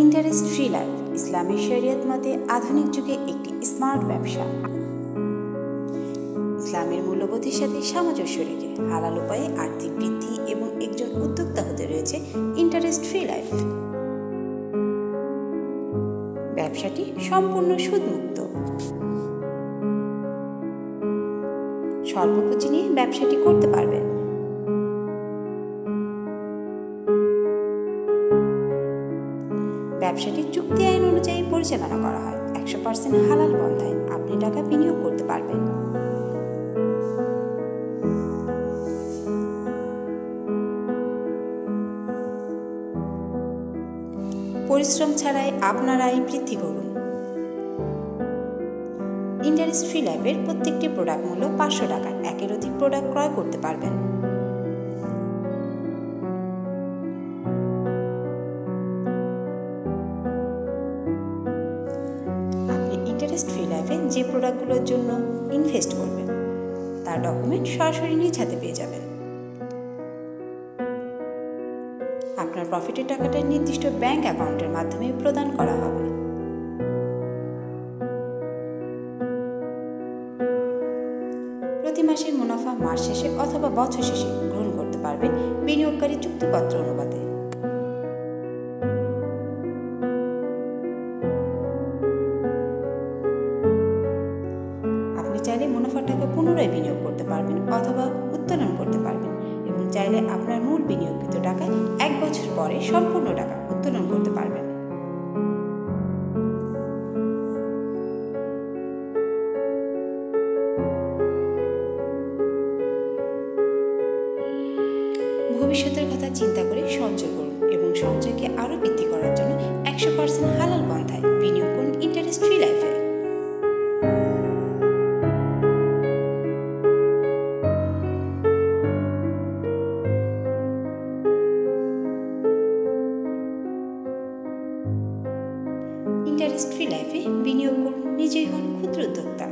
Interest free life ইসলামী শরিয়ত মতে আধুনিক যুগে একটি স্মার্ট ব্যবসা। ইসলামের মূল্যবোধের সাথে সামঞ্জস্য রেখে হালাল উপায়ে আর্থিক বৃদ্ধি এবং একজন উদ্যোক্তা হতে রয়েছে ইন্টারেস্ট ফ্রি লাইফ। ব্যবসাটি সম্পূর্ণ সুদমুক্ত। স্বল্প পুঁজি নিয়ে ব্যবসাটি করতে পারবেন। ব্যবসাটি চুক্তি আইন অনুযায়ী পরিচালনা করা হয়। 100% হালাল পন্থায় আপনি টাকা বিনিয়োগ করতে পারবেন। পরিশ্রম ছাড়াই আপনার আয় বৃদ্ধি করুন। ইন্টারেস্ট ফ্রি লাইফের প্রত্যেকটি প্রোডাক্ট মূল্য 500 টাকা। একের অধিক প্রোডাক্ট ক্রয় করতে পারবেন। আপনি ইন্টারেস্ট ফ্রি লাইফে যে প্রোডাক্টগুলোর জন্য ইনভেস্ট করবেন তার ডকুমেন্ট সরাসরি নিজ হাতে পেয়ে যাবেন। আপনার প্রফিটের টাকাটা নির্দিষ্ট ব্যাংক অ্যাকাউন্টের মাধ্যমে প্রদান করা হবে। প্রতি মাসের মুনাফা মাস শেষে অথবা বছর শেষে গ্রহণ করতে পারবেন বিনিয়োগকারী চুক্তিপত্র অনুপাতে। আপনি চাইলে মুনাফার টাকা পুনরায় বিনিয়োগ করতে পারবেন অথবা উত্তোলন করতে পারবেন এবং চাইলে আপনার মূল বিনিয়োগকৃত টাকায় 1 বছর পরে সম্পূর্ণ টাকা উত্তোলন করতে পারবেন। ভবিষ্যতের কথা চিন্তা করে সঞ্চয় করুন এবং সঞ্চয়কে আরও বৃদ্ধি করার জন্য 100% হালাল পন্থায় বিনিয়োগ করুন ইন্টারেস্ট ফ্রি লাইফে। ইন্টারেস্ট ফ্রি লাইফে বিনিয়োগ করুন, নিজেই হন ক্ষুদ্র উদ্যোক্তা।